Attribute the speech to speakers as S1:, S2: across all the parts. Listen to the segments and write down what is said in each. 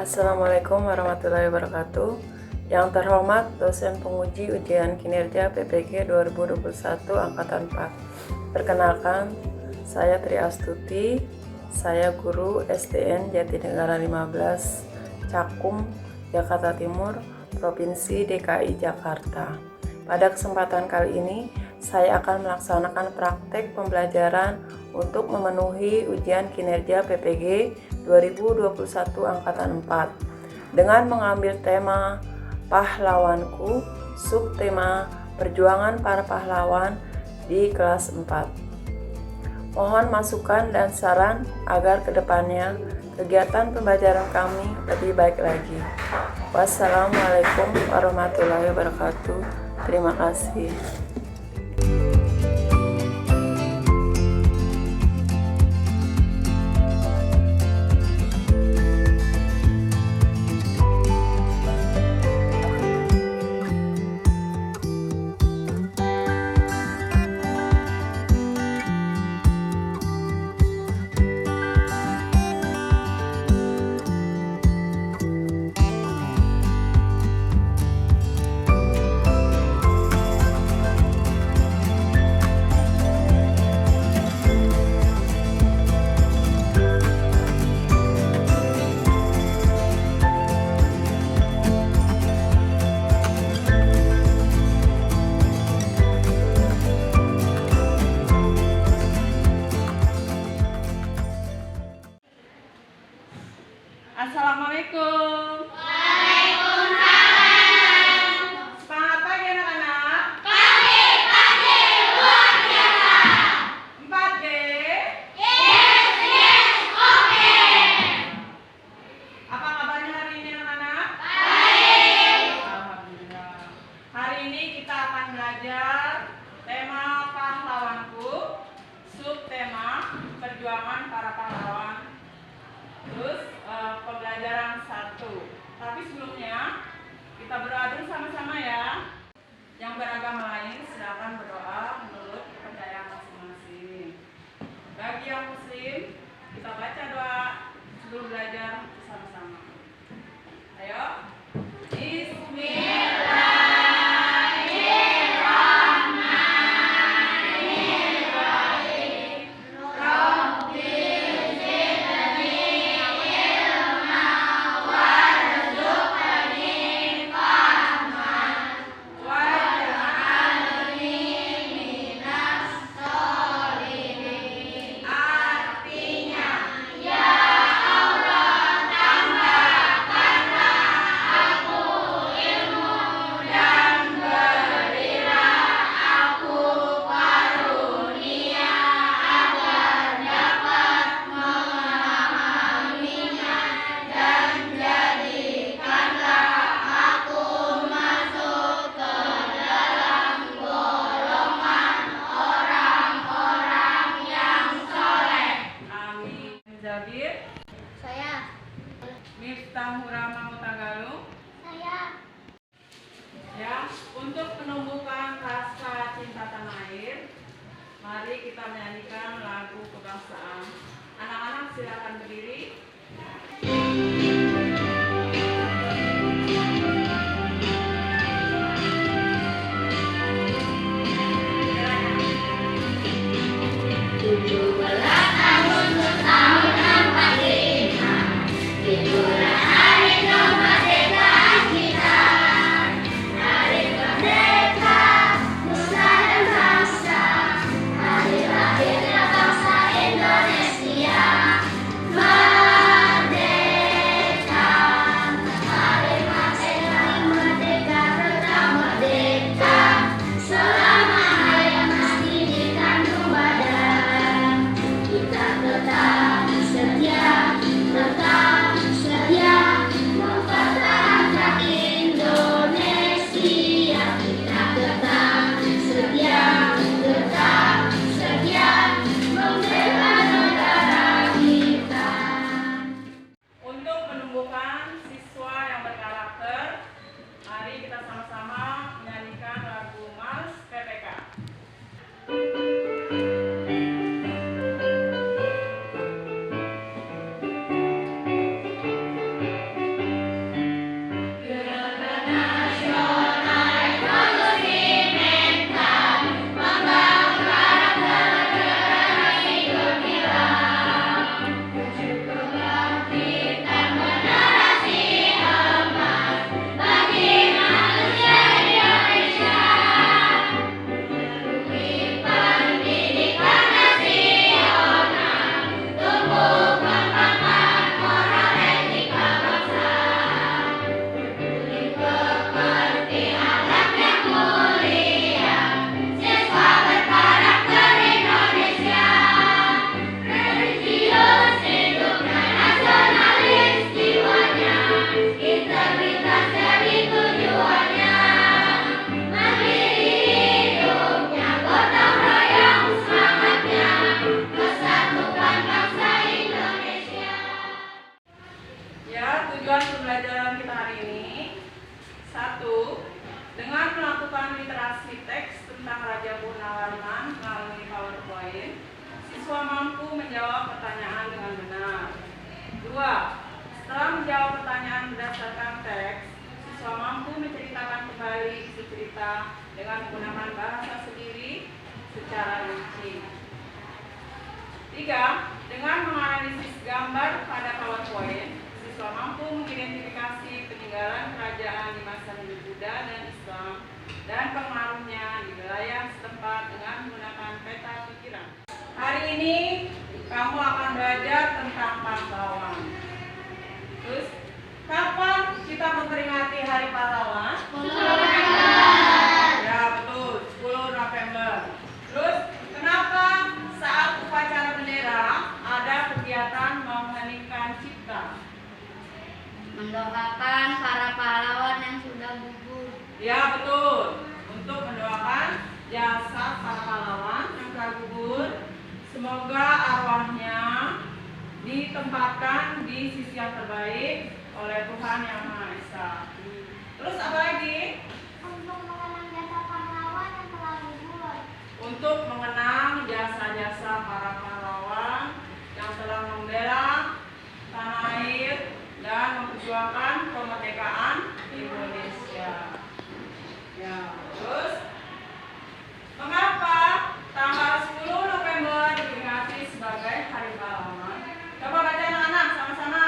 S1: Assalamualaikum warahmatullahi wabarakatuh. Yang terhormat dosen penguji ujian kinerja PPG 2021 Angkatan 4. Perkenalkan, saya Tri Astuti, saya guru SDN Jatinegara 15, Cakung, Jakarta Timur, Provinsi DKI Jakarta. Pada kesempatan kali ini, saya akan melaksanakan praktek pembelajaran untuk memenuhi ujian kinerja PPG 2021 Angkatan 4 dengan mengambil tema Pahlawanku, subtema Perjuangan para Pahlawan di kelas 4. Mohon masukan dan saran agar kedepannya kegiatan pembelajaran kami lebih baik lagi. Wassalamualaikum warahmatullahi wabarakatuh. Terima kasih.
S2: Assalamualaikum. Semangat pagi anak-anak. Pagi luar biasa. 4G. Oke. Apa kabarnya hari ini anak-anak? Baik. Alhamdulillah. Hari ini kita akan belajar tema pahlawanku, subtema perjuangan para pahlawan. Terus pembelajaran 1. Tapi sebelumnya kita berdoa dulu sama-sama ya. Yang beragama lain silakan berdoa menurut kepercayaan masing-masing. Bagi yang muslim, kita baca doa sebelum belajar bersama-sama. Ayo.
S3: Saya.
S2: Miftahura Mahutagaluh.
S3: Saya.
S2: Ya, untuk menumbuhkan rasa cinta tanah air, mari kita menyanyikan lagu kebangsaan. Anak-anak silakan berdiri.
S3: Indonesia.
S2: menjawab pertanyaan dengan benar. 2. Setelah menjawab pertanyaan berdasarkan teks, siswa mampu menceritakan kembali isi cerita dengan menggunakan bahasa sendiri secara rinci. 3. Dengan menganalisis gambar pada PowerPoint, siswa mampu mengidentifikasi peninggalan kerajaan di masa Hindu Buddha dan Islam dan pengaruhnya di wilayah setempat dengan menggunakan peta pikiran. Hari ini kamu akan belajar tentang pahlawan. Terus, kapan kita memperingati Hari Pahlawan? Ya betul, 10 November. Terus, kenapa saat upacara bendera ada kegiatan mengheningkan cipta?
S3: Mendoakan para pahlawan yang sudah gugur.
S2: Ya betul, untuk mendoakan jasa para pahlawan yang telah gugur. Semoga arwahnya ditempatkan di sisi yang terbaik oleh Tuhan Yang Maha Esa. Terus apa lagi?
S3: Untuk mengenang jasa pahlawan yang telah gugur.
S2: Untuk mengenang jasa-jasa para pahlawan yang telah membela tanah air dan memperjuangkan kemerdekaan Indonesia. Ya, terus mengapa tanggal 10 November diperingati sebagai Hari Pahlawan? Coba baca anak-anak sama-sama.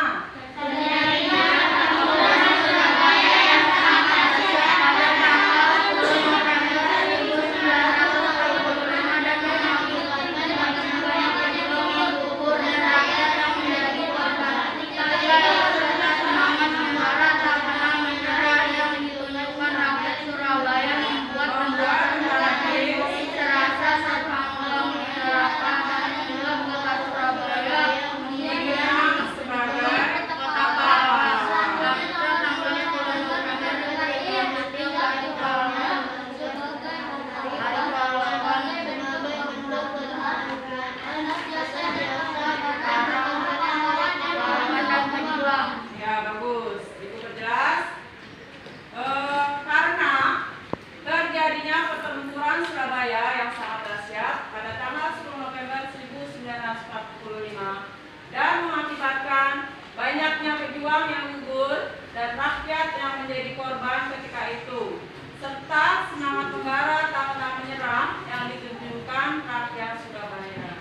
S2: Dan mengakibatkan banyaknya pejuang yang gugur dan rakyat yang menjadi korban ketika itu, serta semangat pembara tak pernah menyerah yang ditunjukkan rakyat Surabaya.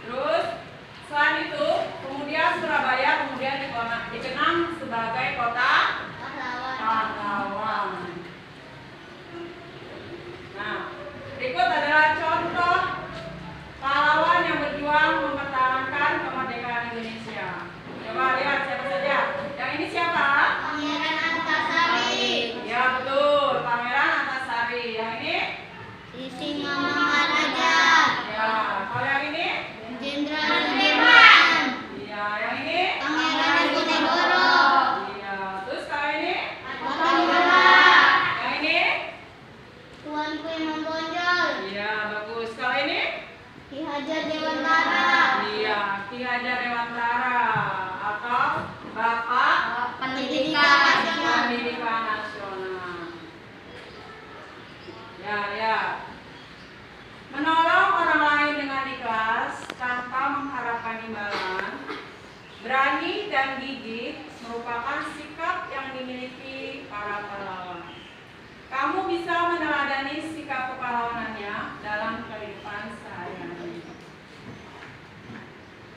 S2: Terus selain itu, kemudian Surabaya dikenang sebagai kota pahlawan. Nah, berikut adalah contoh pahlawan yang berjuang mempertahankan kemerdekaan Indonesia. Coba lihat siapa saja. Yang ini siapa?
S3: Pangeran Antasari.
S2: Ya betul, Pangeran Antasari. Yang ini?
S3: Singamangaraja.
S2: Ya, kalau yang ini?
S3: Jenderal Sudirman.
S2: Iya, yang ini?
S3: Pangeran Diponegoro.
S2: Iya, terus kalau ini?
S3: Batavara.
S2: Yang ini?
S3: Tuanku Imam Bonjol.
S2: Iya, bagus. Kalau ini?
S3: Ki Hajar Dewantara.
S2: Iya, Ki Hajar Dewantara atau Bapak
S3: Pendidikan Nasional.
S2: Pendidikan Nasional. Ya. Menolong orang lain dengan ikhlas tanpa mengharapkan imbalan, berani dan gigih merupakan sikap yang dimiliki para pahlawan. Kamu bisa meneladani sikap kepahlawanannya dalam kehidupan sehari-hari.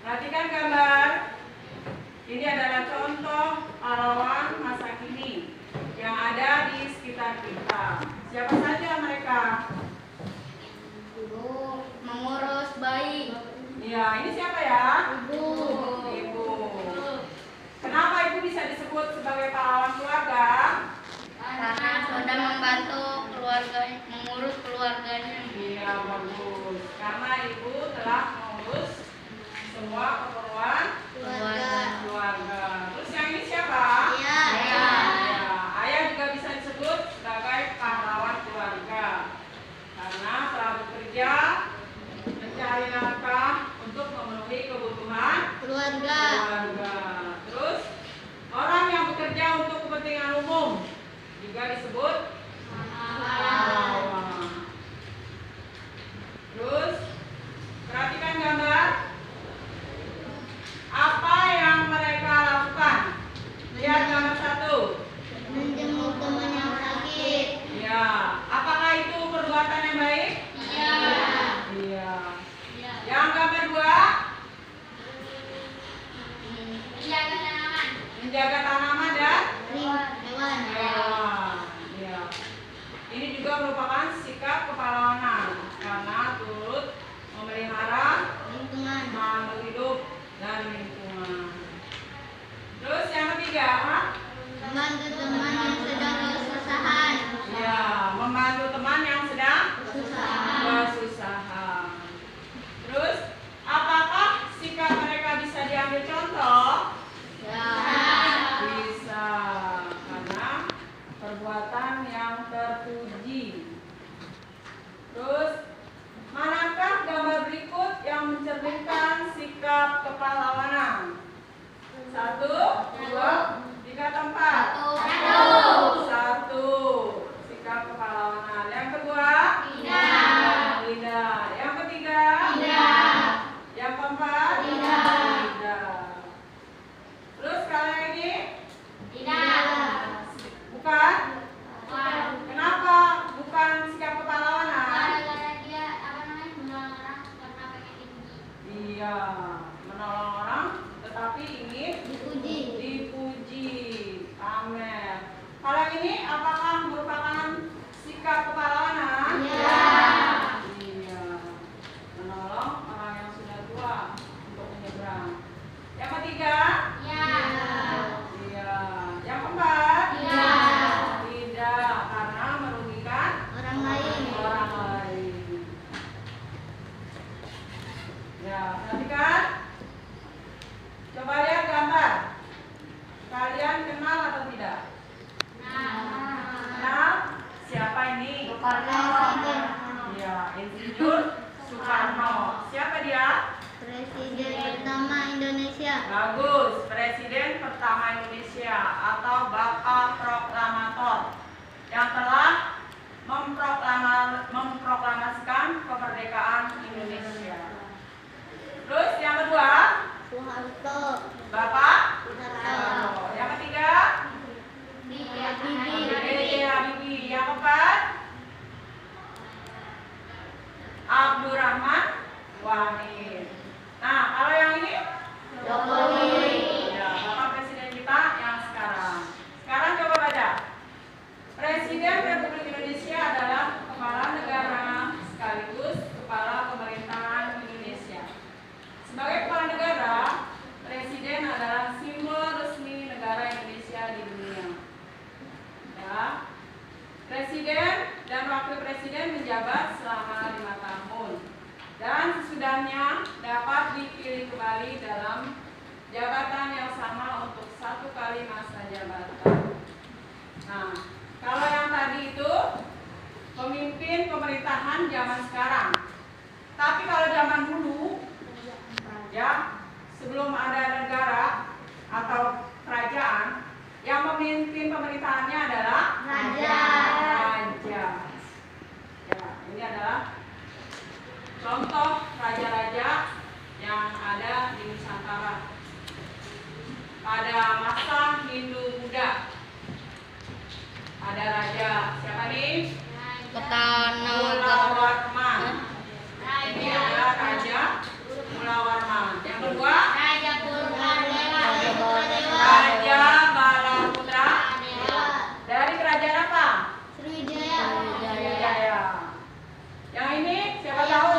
S2: Perhatikan gambar. Ini adalah contoh pahlawan masa kini yang ada di sekitar kita. Siapa saja mereka?
S3: Ibu mengurus bayi.
S2: Ya, ini siapa ya?
S3: Ibu.
S2: Ibu. Kenapa ibu bisa disebut sebagai pahlawan keluarga?
S3: Karena sudah membantu keluarga, mengurus keluarganya.
S2: Iya, bagus. Karena ibu telah mengurus semua keperluan keluarga. Terus yang ini siapa?
S3: Ayah.
S2: Ya, ayah juga bisa disebut sebagai pahlawan keluarga karena telah bekerja mencari nafkah untuk memenuhi kebutuhan
S3: Keluarga.
S2: Terus orang yang bekerja untuk kepentingan umum juga disebut pahlawan. Terus perhatikan gambar. dan lingkungan. Terus yang ketiga,
S3: Membantu teman yang sedang kesusahan.
S2: ya, membantu teman yang sedang kesusahan. Terus, apakah sikap mereka bisa diambil contoh? Bisa, karena perbuatan yang terpuji. Terus, manakah gambar berikut yang mencerminkan sikap kepahlawanan? 1, 2, 3, 4. 1. Sikap kepahlawanan. Yang kedua? Tidak. Yang ketiga? Yang keempat? Tidak. Terus kalian ini? Bukan? Kenapa bukan sikap kepahlawanan? Iya, menolong orang tetapi ingin dipuji. Amin. Kalau ini apakah merupakan sikap kepahlawanan? Iya. Menolong orang yang sudah tua untuk menyeberang. Yang ketiga? Iya. Yang keempat? Tidak, karena merugikan
S3: Orang lain.
S2: Ya, perhatikan. Coba lihat gambar. Kalian kenal atau tidak? Kenal? Siapa ini? Ya, Insinyur Soekarno. Siapa dia?
S3: Presiden pertama Indonesia.
S2: Bagus, Presiden pertama Indonesia atau Bapak Proklamator yang telah memproklamasikan kemerdekaan Indonesia. Terus yang kedua,
S3: Soeharto.
S2: Bapak
S3: Soeharto.
S2: Yang ketiga, B.J. Habibie. Yang keempat, Abdurrahman Wahid. Nah, kalau yang ini,
S3: Jokowi.
S2: ya, Bapak Presiden kita yang sekarang. Sekarang coba baca. Presiden Republik Indonesia adalah kepala negara sekaligus kepala pemerintahan Indonesia. Sebagai kepala negara, Presiden adalah simbol resmi negara Indonesia di dunia. Ya. Presiden dan Wakil Presiden menjabat selama 5 tahun dan sesudahnya dapat dipilih kembali dalam jabatan yang sama untuk 1 kali masa jabatan. Nah, kalau yang tadi itu pemimpin pemerintahan zaman sekarang. Tapi kalau zaman dulu, ya, sebelum ada negara atau kerajaan, yang memimpin pemerintahannya adalah
S3: Raja.
S2: Ya, ini adalah contoh raja-raja yang ada di Nusantara pada masa Hindu-Buddha. Ada raja siapa nih? Mulawarman. Ini adalah Raja Mulawarman. Yang kedua,
S3: Raja Purwadewa.
S2: Raja Balaputra. Dari kerajaan apa?
S3: Sriwijaya.
S2: Sriwijaya. Yang ini siapa tahu?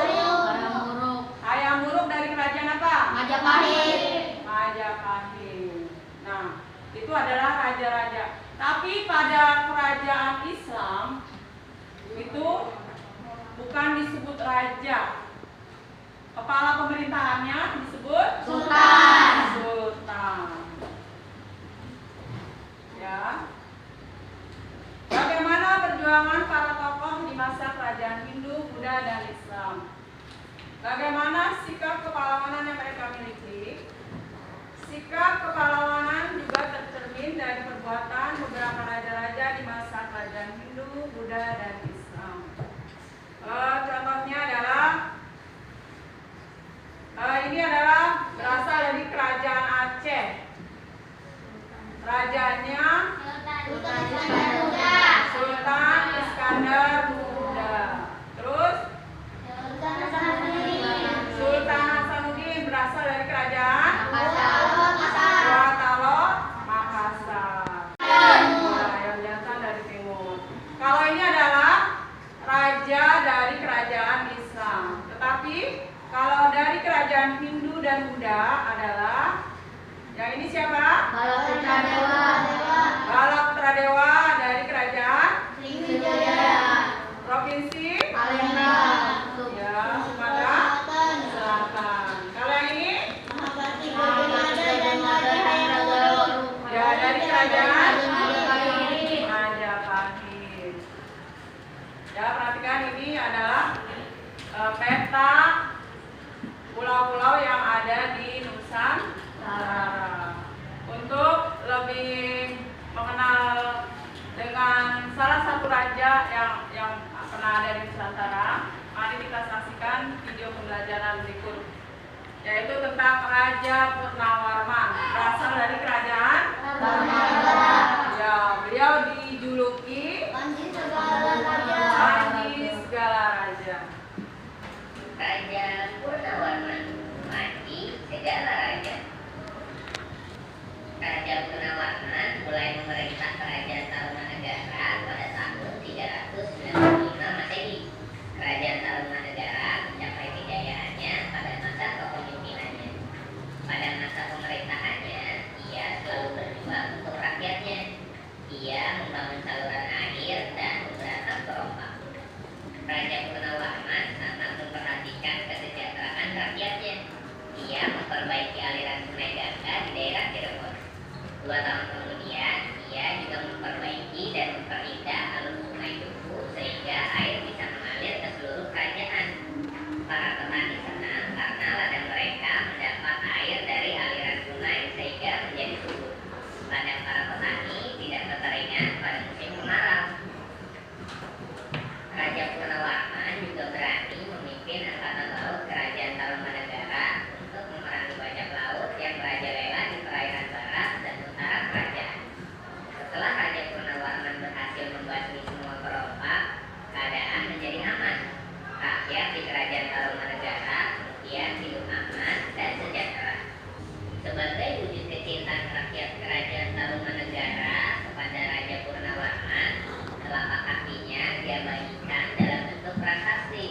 S2: Hayam Wuruk dari kerajaan apa?
S3: Majapahit.
S2: Majapahit. Nah, itu adalah raja-raja. Tapi pada kerajaan Islam itu bukan disebut raja. Kepala pemerintahannya disebut
S3: Sultan.
S2: Ya. Bagaimana perjuangan para tokoh di masa kerajaan Hindu, Buddha, dan Islam? Bagaimana sikap kepahlawanan yang mereka miliki? Sikap kepahlawanan juga tercermin dari perbuatan beberapa raja-raja di masa kerajaan Hindu, Buddha, dan Islam. Contohnya adalah ini adalah berasal dari kerajaan Aceh. Rajanya Sultan Iskandar Muda. Terus Sultan Hasanuddin berasal dari kerajaan Gorontalo, Makassar. Yang jantan dari timur. Kalau ini adalah raja dari kerajaan Islam. Tetapi kalau dari kerajaan Hindu Buddha adalah, yang ini siapa?
S3: Balaputradewa.
S2: Balaputradewa dari kerajaan
S3: Sriwijaya.
S2: provinsi
S3: Palembang.
S2: ya, Sumatera Selatan. Kalau yang ini
S3: Mahapati Gajah dan Raja Hayaragoro.
S2: ya dari kerajaan
S3: Majapahit.
S2: Majapahit. Ya, perhatikan ini adalah peta pulau-pulau yang ada di Nusantara. Untuk lebih mengenal dengan salah satu raja yang pernah ada di Nusantara, mari kita saksikan video pembelajaran berikut, yaitu tentang Raja Purnawarman, berasal dari kerajaan ya, beliau dijuluki
S3: Panji segala raja.
S2: Panji segala raja.
S4: Raja Purnawarman, Panji segala raja. Raja Purnawarman mulai memerintah kerajaan Tarumanegara pada tahun 395 Masehi. Kerajaan Tarumanegara mencapai kejayaannya pada masa kepemimpinannya. Pada masa pemerintahannya, ia selalu berjuang untuk rakyatnya. Ia membangun saluran air dan memberantas perompak. Raja Purnawarman sangat memperhatikan kesejahteraan rakyatnya. Ia memperbaiki aliran Sungai Gangga di daerah Cirebon. 2 tahun kemudian, ia juga memperbaiki dan memperindah alur Sungai Duku sehingga air bisa mengalir ke seluruh kerajaan. Para petani senang karena ladang mereka mendapat air dari aliran sungai sehingga menjadi subur. Ladang para petani tidak kekeringan pada musim kemarau. Raja Purnawarman juga berani memimpin angkatan laut kerajaan Tarumanegara untuk memerangi bajak laut yang merajalela di perairan barat dan utara kerajaan. Setelah Raja Purnawarman berhasil membasmi semua perompak, keadaan menjadi aman. Rakyat di kerajaan Tarumanegara kemudian hidup aman dan sejahtera. Sebagai wujud kecintaan rakyat kerajaan Tarumanegara kepada Raja Purnawarman, telapak kakinya dia bagikan dalam bentuk prasasti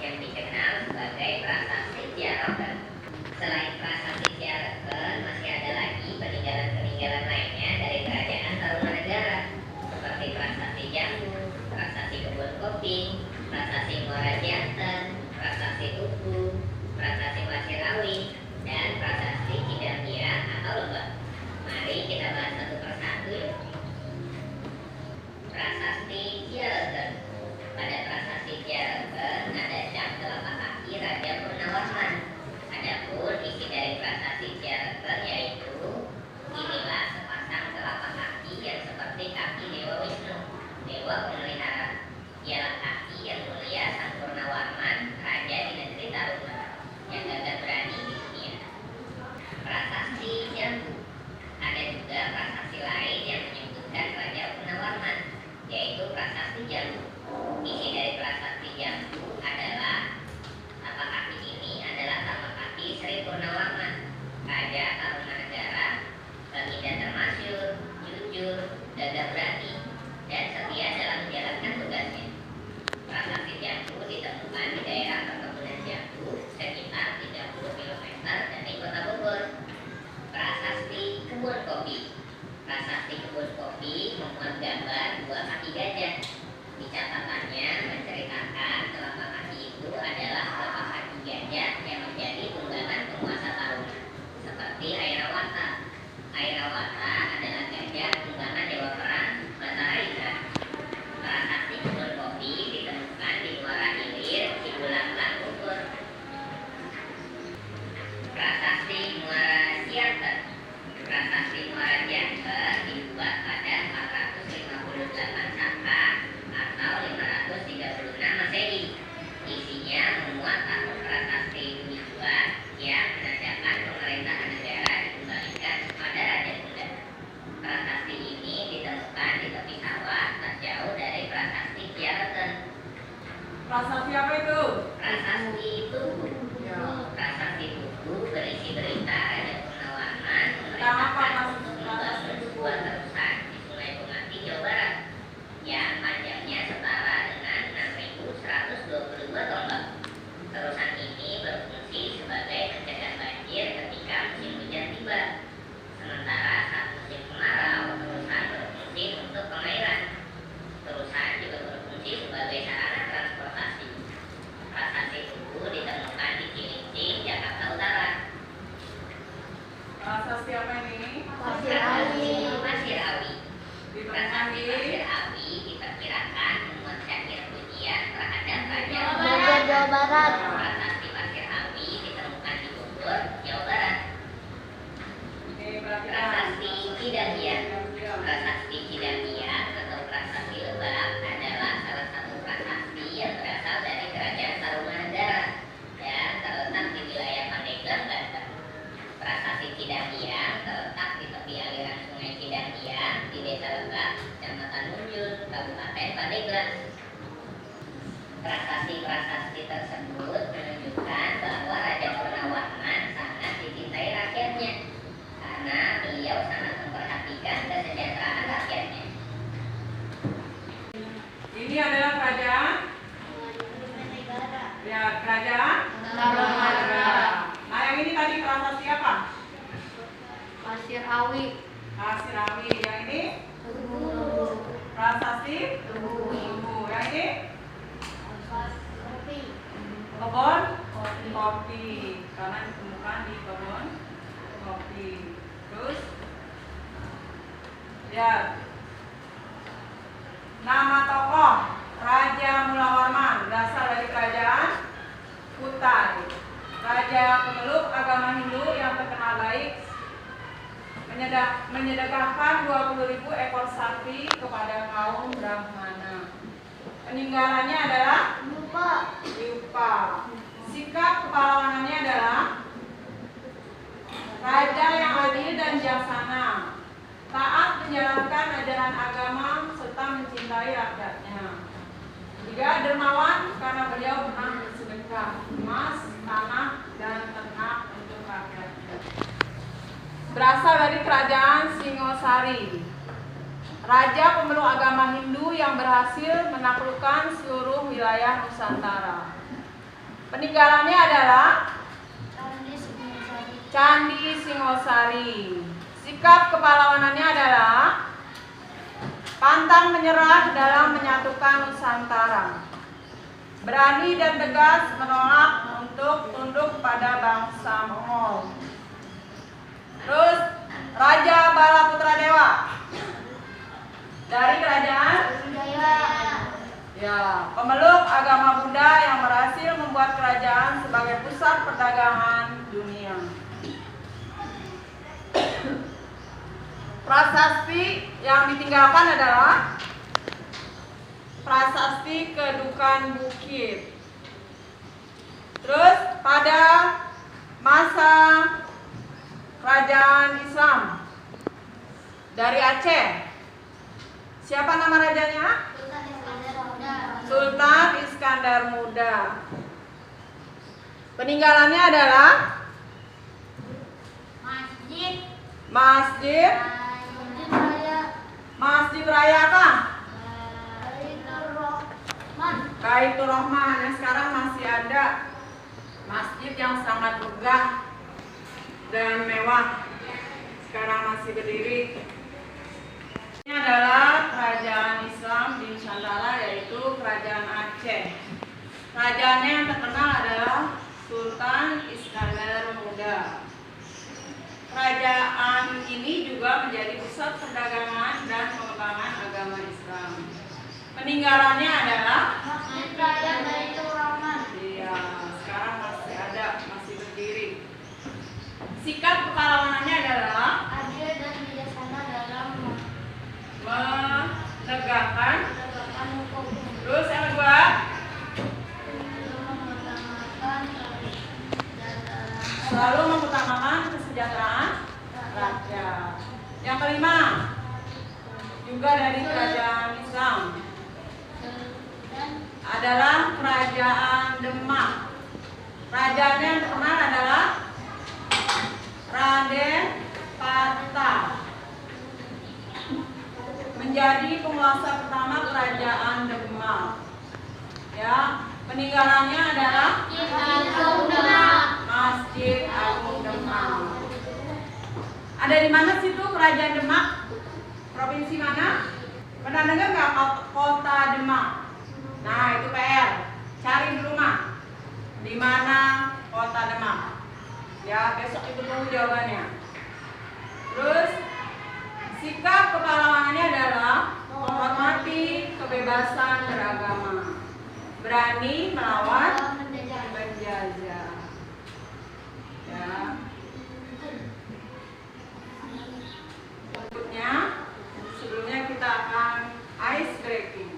S4: yang dikenal sebagai prasasti Ciaroken. Selain prasasti Ciaroken, masih ada lagi peninggalan-peninggalan lainnya dari kerajaan Tarumanegara, seperti prasasti Jambu, prasasti Kebun Kopi, prasasti Muara Janten, prasasti Tugu, prasasti Wasirawi, dan prasasti Cidanggiran atau Lebak. Mari kita bahas satu persatu yuk. Prasasti Ciaroken. Pada prasasti Ciaroken ada cap telapak kaki Raja Purnawarman. Adapun isi dari prasasti Ciaroken yaitu inilah sepasang telapak kaki yang seperti kaki Dewa Wisnu, dewa pemelihara. Ialah kaki yang mulia Sang Purnawarman, raja di negeri Taruman, yang gagah berani di dunia. Prasasti Jambu. Ada juga prasasti lain yang menyebutkan Raja Purnawarman, yaitu prasasti Jambu. Isi dari prasasti Jambu adalah tapak kaki ini adalah tapak kaki Sri Purnawarman, Raja Tarumanegara, pengidap termasyur, jujur, gagah berani, dan setia dalam menjalankan tugasnya. Prasasti Jambu ditemukan di daerah perkebunan jambu sekitar 30 km dari kota Bogor. Prasasti Kebun Kopi. Prasasti Kebun Kopi memuat gambar 2 kaki gajah. Di catatannya menceritakan telapak kaki itu adalah telapak kaki gajah yang menjadi tunggangan penguasa Taruman, seperti Airawata. Airawata adalah gajah tunggangan dewa perang Matahari. Prasasti Kebun Kopi ditemukan di Muara Ilir, Cibulan Hiang terletak di tepi aliran Sungai Cidahiang di Desa Legak, Kecamatan Munjul, Kabupaten Pandeglang. Prasasti-prasasti tersebut menunjukkan bahwa Raja Purnawarman sangat dicintai rakyatnya karena beliau sangat memperhatikan kesejahteraan rakyatnya.
S2: Ini adalah kerajaan ya, kerajaan Tarumanegara. Nah, yang ini tadi prasasti apa?
S3: Pasir Awi.
S2: Pasir Awi. Yang ini prasasti Tugu. Yang ini kebun kopi, karena ditemukan di kebun kopi. Terus lihat nama tokoh Raja Mulawarman berasal dari kerajaan Kutai. Raja pemeluk agama Hindu yang terkenal baik menyedekahkan 20.000 ekor sapi kepada kaum Brahmana. Peninggalannya adalah Yupa. Sikap kepahlawanannya adalah raja yang adil dan bijaksana, taat menjalankan ajaran agama serta mencintai rakyatnya. Juga dermawan karena beliau pernah bersedekah emas, tanah, dan ternak untuk rakyatnya. Berasal dari kerajaan Singosari, raja pemeluk agama Hindu yang berhasil menaklukkan seluruh wilayah Nusantara. Peninggalannya adalah Candi Singosari. Sikap kepahlawanannya adalah pantang menyerah dalam menyatukan Nusantara. Berani dan tegas menolak untuk tunduk pada bangsa Mongol. Terus Raja Balaputradewa dari kerajaan ya, pemeluk agama Buddha yang berhasil membuat kerajaan sebagai pusat perdagangan dunia. Prasasti yang ditinggalkan adalah prasasti Kedukan Bukit. Terus pada masa kerajaan Islam dari Aceh, siapa nama rajanya? Sultan Iskandar Muda. Peninggalannya adalah Masjid Raya kah? Baitur Rahman yang sekarang masih ada. Masjid yang sangat megah dan mewah, sekarang masih berdiri. Ini adalah kerajaan Islam di Nusantara, yaitu kerajaan Aceh. Kerajaannya yang terkenal adalah Sultan Iskandar Muda. Kerajaan ini juga menjadi pusat perdagangan dan pengembangan agama Islam. Peninggalannya adalah iya, sekarang masih ada, masih berdiri. Sikap kepahlawanannya adalah
S3: adil dan bijaksana dalam
S2: menegakkan
S3: hukum,
S2: terus yang kedua selalu mengutamakan kesejahteraan rakyat. Yang kelima juga dari kerajaan Islam adalah kerajaan Demak. Rajanya yang terkenal adalah Raden Patah, menjadi penguasa pertama kerajaan Demak. Ya, peninggalannya adalah Masjid Agung Demak. Ada di mana situ kerajaan Demak? Provinsi mana? Pernah dengar nggak kota Demak? Nah, itu PR. Cari di rumah. Di mana kota Demak? Ya, besok itu tunggu jawabannya. Terus sikap kepahlawanannya adalah menghormati kebebasan beragama, berani melawan penjajah. Ya. Sebelumnya kita akan ice breaking.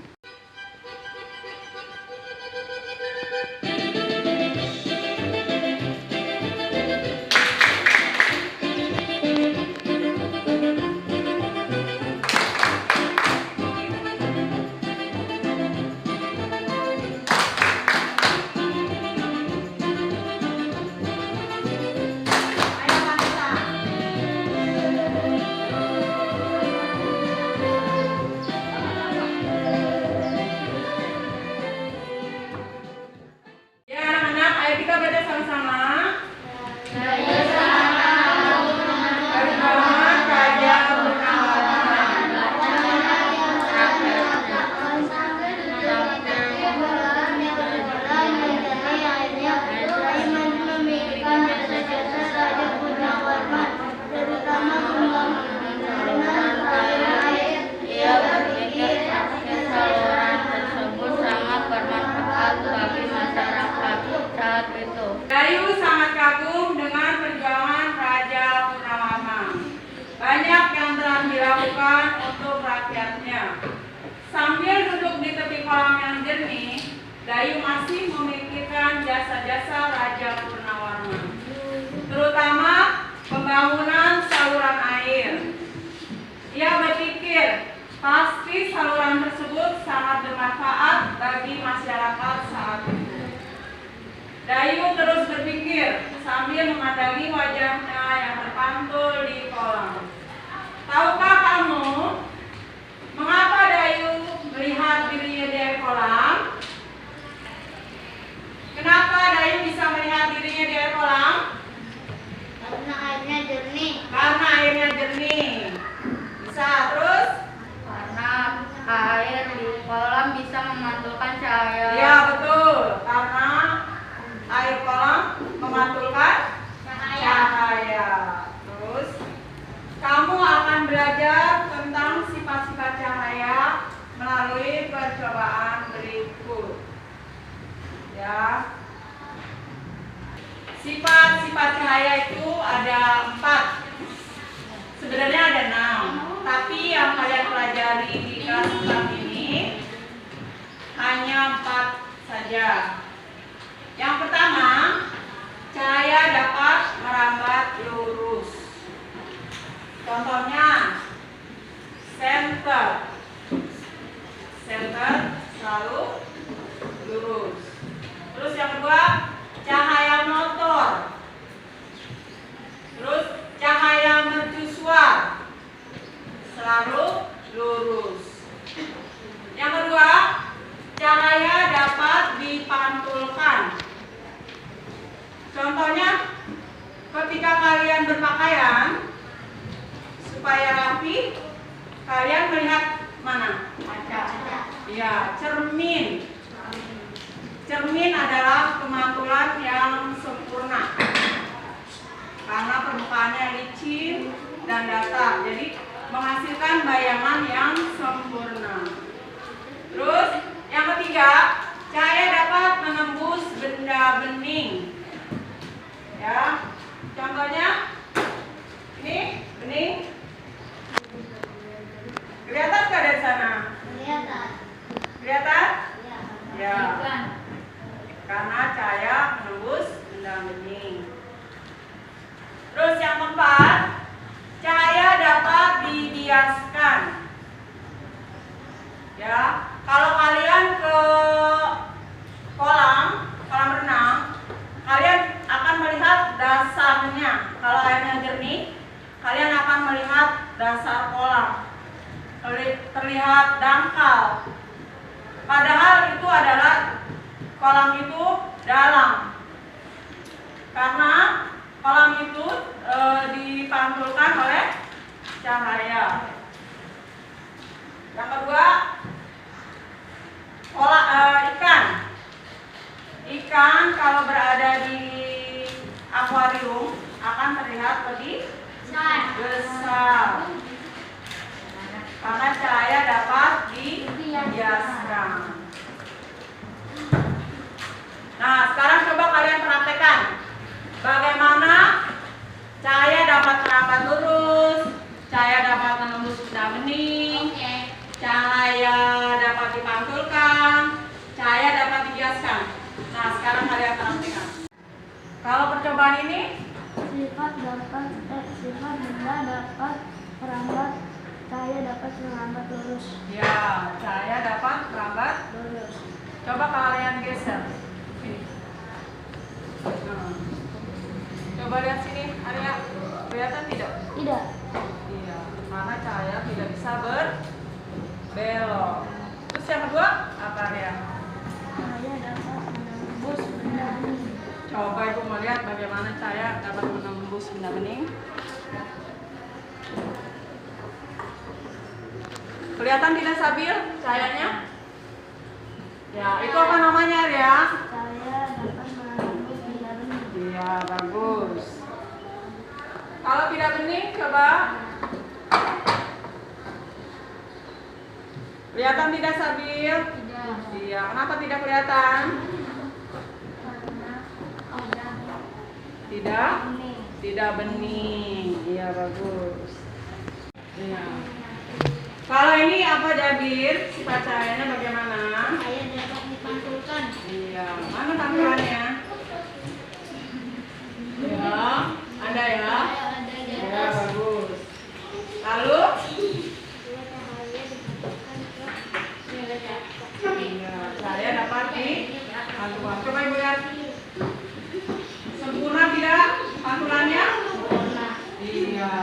S3: airnya jernih.
S2: Karena airnya jernih. Bisa. Terus?
S3: Karena air di kolam bisa memantulkan cahaya.
S2: Iya, betul. Karena air kolam memantulkan cahaya. Terus, kamu akan belajar tentang sifat-sifat cahaya melalui percobaan berikut. Ya. Sifat-sifat cahaya itu ada 4. Sebenarnya ada 6. Tapi yang kalian pelajari di kelas 4 ini hanya 4 saja. Yang pertama, cahaya dapat merambat lurus. Contohnya, center selalu lurus. Terus yang kedua, cahaya motor. Terus cahaya mercusuar selalu lurus. Yang kedua, cahaya dapat dipantulkan. Contohnya, ketika kalian berpakaian supaya rapi, kalian melihat mana? Kaca. Ya, cermin. Cermin adalah pemantulan yang sempurna karena permukaannya licin dan datar, jadi menghasilkan bayangan yang sempurna. Terus yang ketiga, cahaya dapat menembus benda bening. Ya, contohnya ini bening. Kelihatan nggak dari sana?
S3: Kelihatan.
S2: Kelihatan?
S3: Ya.
S2: Ya. Karena cahaya menembus benda bening. Terus yang keempat, cahaya dapat dibiaskan. Ya, kalau kalian ke kolam renang, kalian akan melihat dasarnya. Kalau airnya jernih, kalian akan melihat dasar kolam. Terlihat dangkal. Padahal itu adalah kolam itu dalam. Karena kolam itu dipantulkan oleh cahaya. Yang kedua, ikan. Ikan kalau berada di akuarium akan terlihat lebih besar. Karena cahaya dapat dibiaskan. Nah, sekarang coba kalian praktekkan bagaimana cahaya dapat merambat lurus, cahaya dapat menembus benda bening, cahaya dapat dipantulkan, cahaya dapat dibiaskan. Nah, sekarang kalian praktekkan. Kalau percobaan ini,
S3: Sifat benda dapat merambat, cahaya dapat merambat lurus.
S2: ya, cahaya dapat merambat
S3: Lurus.
S2: Coba kalian geser. Sini. Nah. Coba lihat sini, Arya. Kelihatan tidak?
S3: Tidak.
S2: Iya, karena cahaya tidak bisa berbelok. Terus yang kedua, apa Arya?
S3: Cahaya dapat menembus benda bening.
S2: Coba Ibu melihat bagaimana cahaya dapat menembus benda bening. Kelihatan tidak stabil cahayanya? Ya, itu apa namanya Arya?
S3: Cahaya dapat menembus benda bening.
S2: Iya, bagus. Kalau tidak bening, coba. Kelihatan tidak stabil?
S3: Tidak.
S2: Iya, kenapa tidak kelihatan?
S3: Karena ada
S2: Tidak?
S3: bening.
S2: Tidak bening. Iya, bagus. Iya. Kalau ini apa Jabir? Sifat cahayanya bagaimana?
S3: Cahaya dapat dipantulkan.
S2: Iya, mana pantulannya? Ya, ada ya?
S3: Ada di
S2: Ya,
S3: atas.
S2: bagus. Lalu?
S3: Cahaya dipantulkan ke nilai atas.
S2: Iya, cahaya dapat dipantulkan. Coba Ibu lihat. Sempurna tidak pantulannya?
S3: Sempurna.
S2: Iya.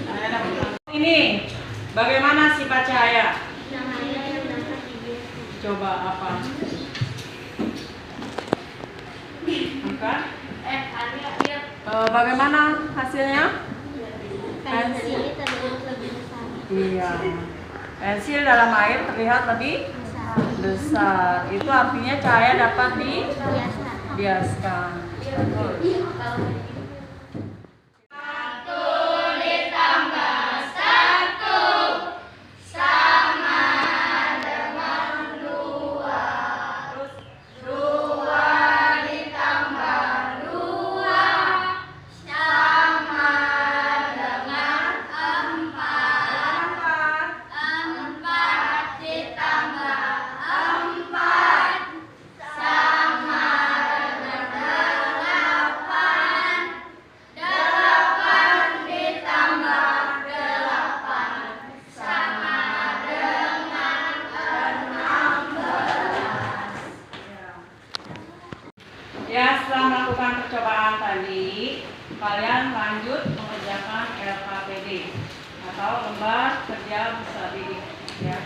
S2: Cahaya dapat dipantulkan. Ini, bagaimana sifat cahaya?
S3: Cahaya yang dapat dibiaskan.
S2: Coba apa? Bukan?
S3: Arya lihat
S2: Bagaimana hasilnya?
S3: Pensil terlihat lebih besar.
S2: Iya. Pensil dalam air terlihat lebih besar. Itu artinya cahaya dapat dibiaskan. Ya, setelah melakukan percobaan tadi, kalian lanjut mengerjakan LKPD atau lembar kerja besar diri. Ya.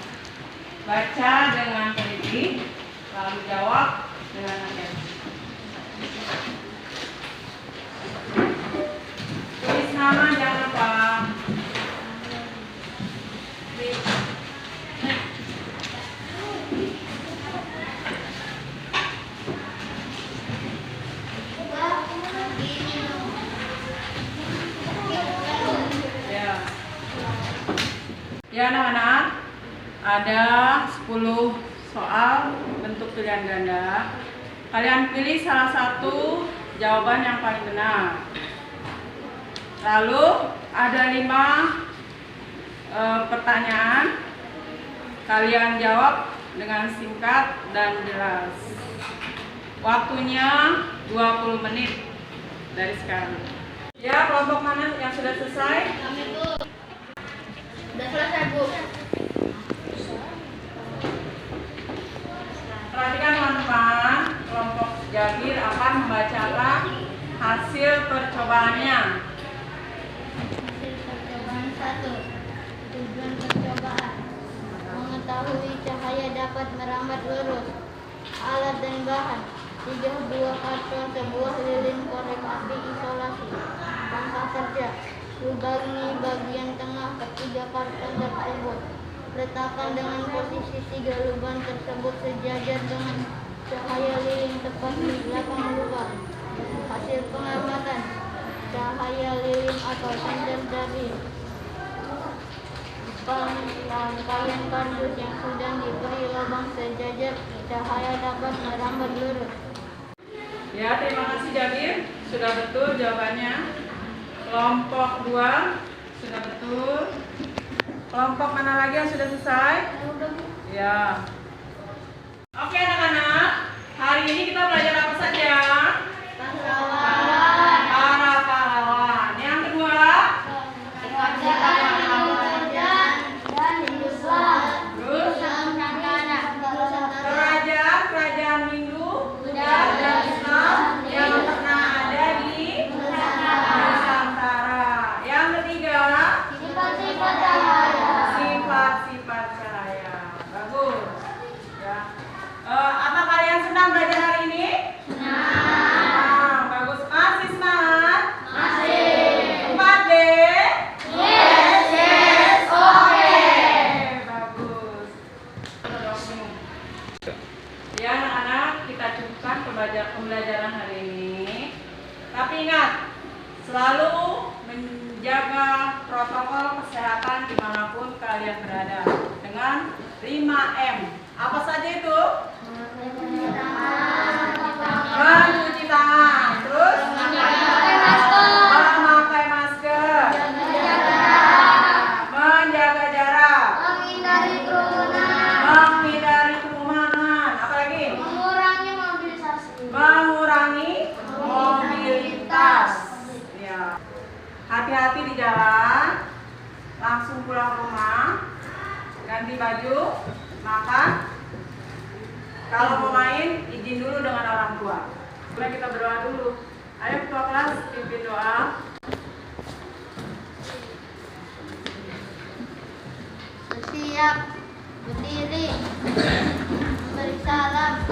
S2: Baca dengan teliti, lalu jawab dengan atensi. Tulis nama jangan lupa. Ya anak-anak, ada 10 soal bentuk pilihan ganda. Kalian pilih salah satu jawaban yang paling benar. Lalu ada 5 pertanyaan. Kalian jawab dengan singkat dan jelas. Waktunya 20 menit dari sekarang. Ya, kelompok mana yang sudah selesai?
S3: Sudah selesai, Bu.
S2: Perhatikan teman-teman, kelompok Jabir akan membacakan hasil percobaannya.
S3: Hasil percobaan 1. Tujuan percobaan: mengetahui cahaya dapat merambat lurus. Alat dan bahan: 3 buah karton, sebuah lilin korek api isolasi. Langkah kerja: lubangi bagian tengah ketiga karton tersebut. Letakkan dengan posisi 3 lubang tersebut sejajar dengan cahaya lilin tepat di belakang lubang. Hasil pengamatan: cahaya lilin atau senter dari rangkaian kardus yang sudah diberi lubang sejajar, cahaya dapat merambat lurus.
S2: Ya, terima kasih Jabir, sudah betul jawabannya. Kelompok 2 sudah betul. Kelompok mana lagi yang sudah selesai? Ya. Oke anak-anak, hari ini kita belajar apa saja? Para pahlawan. Yang kedua, kerajaan Hindu dan Islam yang pernah ada di Nusantara. Yang ketiga, sifat-sifat cahaya. Bagus. Ya. Apa kalian senang belajar hari ini? Senang. Bagus. Masih semangat? Masih. 4D? Yes. Oke. Bagus. Ya anak-anak, kita cukupkan pembelajaran hari ini. Tapi ingat, selalu menjaga protokol kesehatan dimanapun kalian berada dengan 5M. Apa saja itu? Mencuci tangan, terus memakai masker, menjaga jarak, menghindari kerumunan, apalagi? Mengurangi mobilitas. Ya. Hati-hati di jalan, langsung pulang rumah, ganti baju, makan. Kalau mau main, izin dulu dengan orang tua. Mulai kita berdoa dulu. Ayo ketua kelas, pimpin doa.
S3: Bersiap, berdiri, beri salam.